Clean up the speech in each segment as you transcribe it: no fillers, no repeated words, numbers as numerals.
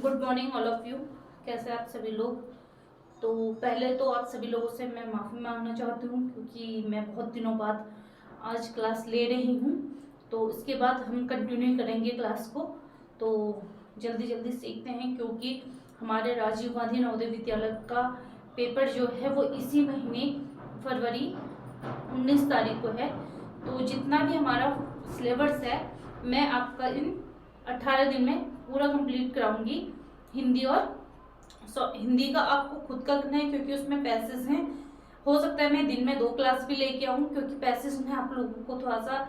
Good morning all of you. कैसे आप सभी लोग। तो पहले तो आप सभी लोगों से मैं माफ़ी मांगना चाहती हूँ क्योंकि मैं बहुत दिनों बाद आज क्लास ले रही हूँ। तो इसके बाद हम कंटिन्यू करेंगे क्लास को। तो जल्दी जल्दी सीखते हैं क्योंकि हमारे राजीव गांधी नवोदय विद्यालय का पेपर जो है वो इसी महीने फरवरी 19 तारीख को है। तो जितना भी हमारा सिलेबस है मैं आपका इन 18 दिन में पूरा कंप्लीट कराऊंगी। हिंदी और हिंदी का आपको खुद का करना है क्योंकि उसमें पैसेज हैं। हो सकता है मैं दिन में 2 क्लास भी लेके आऊँ क्योंकि पैसेज में आप लोगों को थोड़ा सा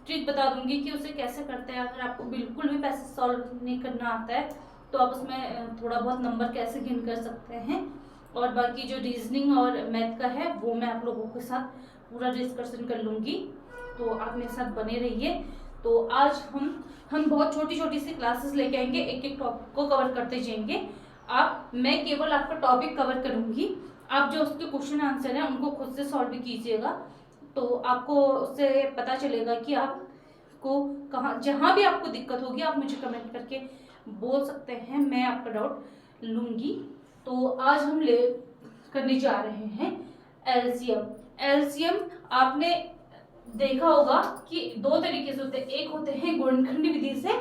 ट्रिक बता दूंगी कि उसे कैसे करते हैं। अगर आपको बिल्कुल भी पैसेज सॉल्व नहीं करना आता है तो आप उसमें थोड़ा बहुत नंबर कैसे गेन कर सकते हैं। और बाकी जो रीजनिंग और मैथ का है वो मैं आप लोगों के साथ पूरा डिस्कशन कर लूँगी। तो आप मेरे साथ बने रहिए। तो आज हम बहुत छोटी छोटी सी क्लासेस लेके आएंगे, एक एक टॉपिक को कवर करते जाएंगे। मैं केवल आपका टॉपिक कवर करूंगी, आप जो उसके क्वेश्चन आंसर हैं उनको खुद से सॉल्व कीजिएगा। तो आपको उससे पता चलेगा कि आपको कहाँ जहाँ भी आपको दिक्कत होगी आप मुझे कमेंट करके बोल सकते हैं, मैं आपका डाउट लूँगी। तो आज हम ले करने जा रहे हैं एलसीएम। एलसीएम आपने देखा होगा कि 2 तरीके से होते हैं, एक होते हैं गुणनखंड विधि से,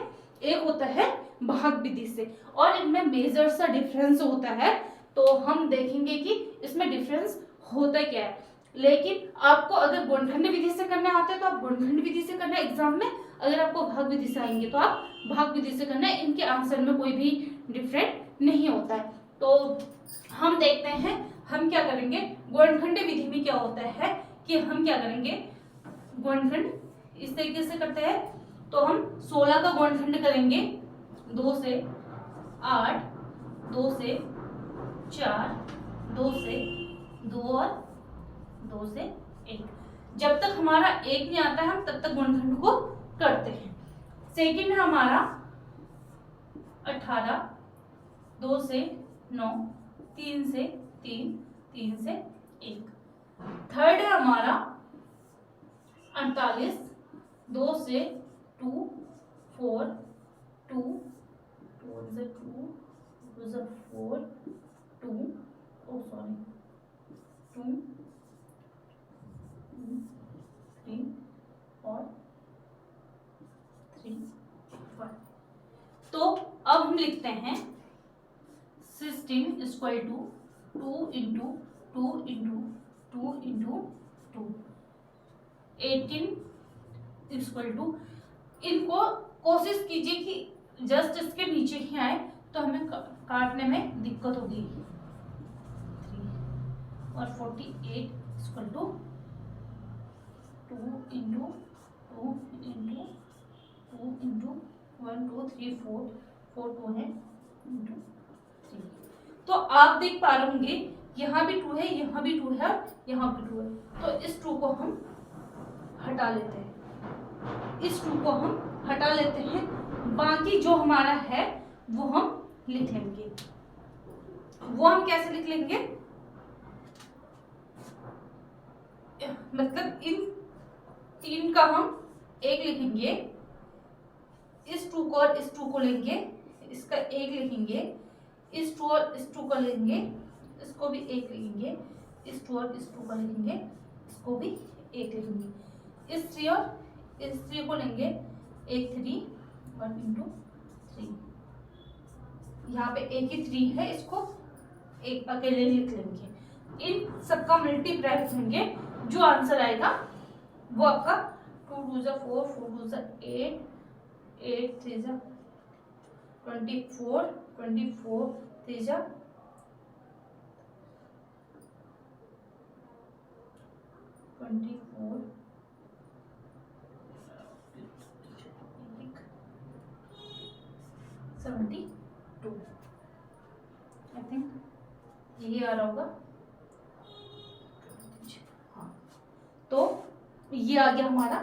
एक होता है भाग विधि से, और इनमें मेजर सा डिफरेंस होता है। तो हम देखेंगे कि इसमें डिफरेंस होता क्या है। लेकिन आपको अगर गुणनखंड विधि से करना आता है तो आप गुणनखंड विधि से करना एग्जाम में, अगर आपको भाग विधि से आएंगे तो आप भाग विधि से करना है। इनके आंसर में कोई भी डिफरेंट नहीं होता है। तो हम देखते हैं हम क्या करेंगे। गुणनखंड विधि में क्या होता है कि हम क्या करेंगे, गुणनखंड इस तरीके से करते हैं। तो हम 16 का गुणनखंड करेंगे, 2 से 8, 2 से 4, 2 से 2 और 2 से 1। जब तक हमारा 1 नहीं आता है हम तब तक गुणनखंड को करते हैं। सेकंड है हमारा 18, 2 से 9, 3 से 3, 3 से 1। थर्ड है हमारा 48, 2 से 2, 4, 2, 2 से 2, 2 से 4, 2, oh sorry, 2, 3 और 3, 1। तो अब हम लिखते हैं 16 equal to 2 into 2 into 2 into 2, 18 equal to, इनको कोशिश कीजिए कि जस्ट इसके नीचे ही आए तो हमें काटने में दिक्कत होगी। 3 और 48 equal to 2 into 2 into 2 into 1 2 3 4 4 2 है इंटू 3। तो आप देख पा रहे होंगे यहाँ भी 2 है, यहाँ भी 2 है, यहाँ भी 2 है। तो इस 2 को हम हटा लेते हैं, इस 2 को हम हटा लेते हैं। बाकी जो हमारा है वो हम लिख लेंगे। वो हम कैसे लिख लेंगे, मतलब इन 3 का हम 1 लिखेंगे, इस 2 को और इस 2 को लेंगे, इसका 1 लिखेंगे, इस 2 और इस 2 को लेंगे, इसको भी 1 लिखेंगे, इस 2 और इस 2 को लेंगे, इसको भी 1 लिखेंगे, इस 3 और इस 3 को लेंगे, 1 3 1 इंटू 3। यहाँ पे एक ही 3 है, इसको एक अकेले लिख लेंगे। इन सबका मल्टीप्लाई करेंगे, जो आंसर आएगा वो आपका 2 2 जा 4, 4 2 जा 8, 8 3 जा 24, 24 3 जा 24, 72। आई थिंक यही आ रहा होगा। हाँ, तो ये आ गया हमारा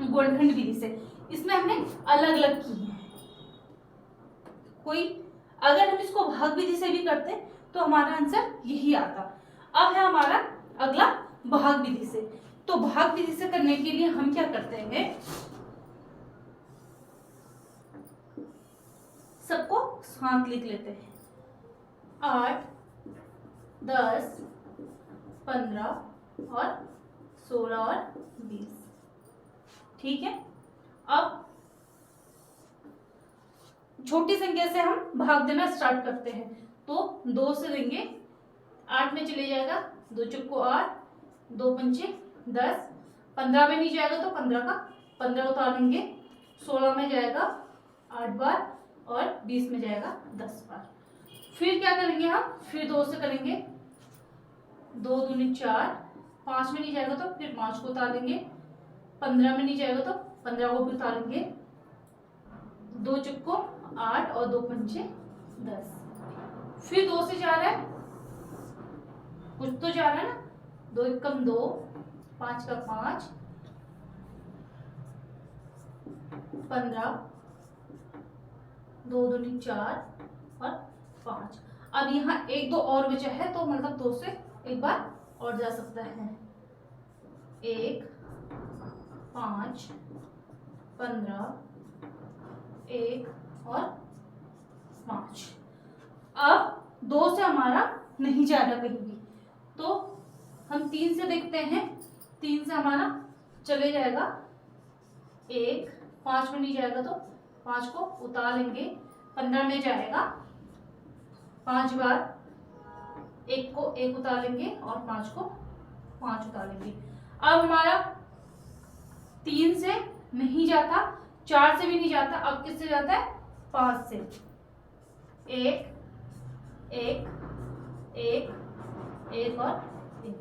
गुणनखंड विधि से। इसमें हमने अलग अलग की है कोई, अगर हम इसको भाग विधि से भी करते तो हमारा आंसर यही आता। अब है हमारा अगला भाग विधि से। तो भाग विधि से करने के लिए हम क्या करते हैं, साथ लिख लेते हैं। 8, 10, 15 और 16 और 20। ठीक है, अब छोटी संख्या से हम भाग देना स्टार्ट करते हैं। तो 2 से देंगे, 8 में चले जाएगा, 2 चौको 8, 2 पंचे 10, 15 में नहीं जाएगा तो 15 का 15 उतार लेंगे, 16 में जाएगा 8 बार और 20 में जाएगा 10 बार। फिर क्या करेंगे हम, फिर 2 से करेंगे, 2 दूनी 4, 5 में नहीं जाएगा तो फिर 5 को उतार लेंगे, 15 में नहीं जाएगा तो 15 को भी उतार लेंगे, 2 चौको 8 और 2 पंचे 10। फिर 2 से जा रहा है, कुछ तो जा रहा है ना, 2 एकम 2, 5 का 5, 15, 2 दूनी 4 और 5। अब यहाँ 1 2 और बचा है तो मतलब 2 से एक बार और जा सकता है। 1, 5, 15, 1 और 5। अब 2 से हमारा नहीं जा रहा कहीं भी, तो हम 3 से देखते हैं। 3 से हमारा चले जाएगा 1, 5 में नहीं जाएगा तो 5 को उतार लेंगे, 15 में जाएगा 5 बार, 1 को 1 उतार लेंगे और 5 को 5 उतार लेंगे। अब हमारा 3 से नहीं जाता, 4 से भी नहीं जाता, अब किससे जाता है, 5 से। 1, 1, 1, 1 और 1।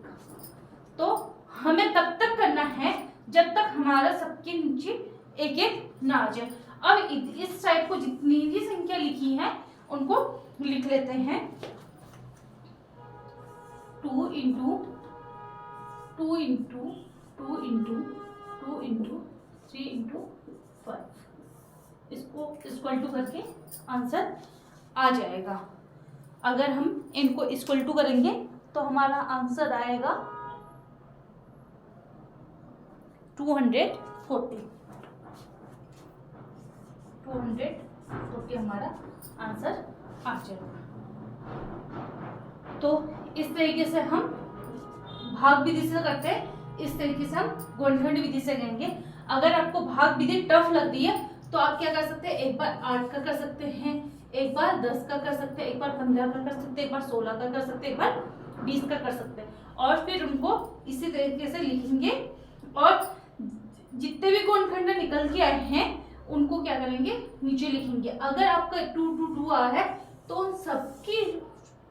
तो हमें तब तक करना है जब तक हमारा सबके नीचे 1 1 ना आ जाए। अब इस टाइप को जितनी भी संख्या लिखी है उनको लिख लेते हैं। 2 into 2 into 2 into 2 into 3 into 5, इसको इक्वल टू करके आंसर आ जाएगा। अगर हम इनको इक्वल टू करेंगे तो हमारा आंसर आएगा 240। 240 हमारा आंसर आ जाएगा। तो इस तरीके से हम भाग विधि से करते हैं, इस तरीके से हम गुणनखंड विधि से करेंगे। अगर आपको भाग विधि टफ लग रही है तो आप क्या कर सकते हैं, एक बार 8 का कर सकते हैं, एक बार 10 का कर सकते हैं, एक बार 15 का कर सकते हैं, एक बार 16 का कर सकते हैं, एक बार 20 का कर सकते हैं। और फिर उनको इसी तरीके से लिखेंगे और जितने भी गुणनखंड निकल के आए हैं उनको क्या करेंगे, नीचे लिखेंगे। अगर आपका 2 2 2 आया है तो उन सबकी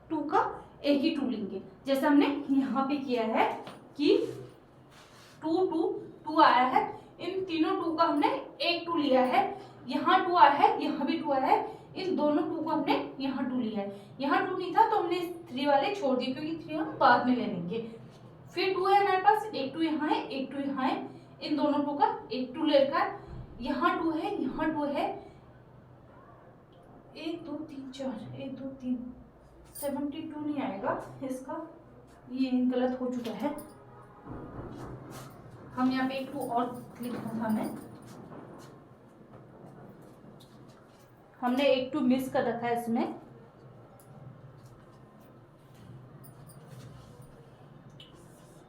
2 का एक ही 2 लेंगे, जैसे हमने यहाँ पे किया है कि 2 2 2 आया है, इन तीनों 2 का हमने एक 2 लिया है। यहाँ 2 आया है, यहाँ भी 2 आया है, इन दोनों 2 को हमने यहाँ 2 लिया है। यहाँ 2 नहीं था तो हमने 3 वाले छोड़ दिए क्योंकि 3 हम बाद में ले लेंगे। फिर 2 है हमारे पास, एक 2 यहाँ है, एक 2 यहाँ है, इन दोनों 2 का एक 2 लेकर यहाँ 2 है, यहाँ 2 है, 1 2 3 4, 1 2 3, 72 नहीं आएगा इसका, ये गलत हो चुका है। हम यहाँ पे एक 2 और लिखना था, हमने एक 2 मिस कर रखा है इसमें।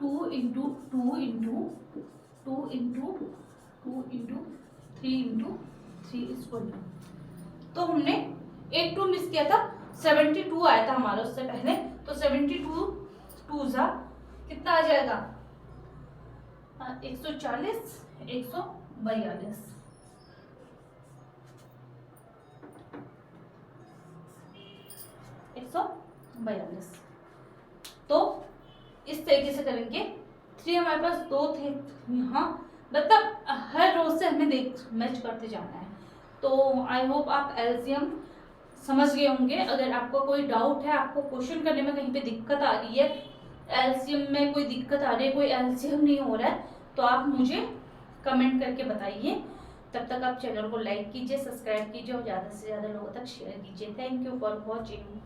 Two into 2 into 2 into 2 into 3 into 3 equal to, तो हमने एक 2 मिस किया था, 72 आया था हमारा उससे पहले, तो 72 2 जा कितना आ जाएगा, 140 142। तो इस तरीके से करेंगे। 3 हमारे पास 2 थे यहाँ, मतलब हर रोज से हमें मैच करते जाना है। तो आई होप आप एलसीएम समझ गए होंगे। अगर आपको कोई डाउट है, आपको क्वेश्चन करने में कहीं पे दिक्कत आ रही है, एलसीएम में कोई दिक्कत आ रही है, कोई एलसीएम नहीं हो रहा है, तो आप मुझे कमेंट करके बताइए। तब तक आप चैनल को लाइक कीजिए, सब्सक्राइब कीजिए और ज़्यादा से ज़्यादा लोगों तक शेयर कीजिए। Thank you for watching.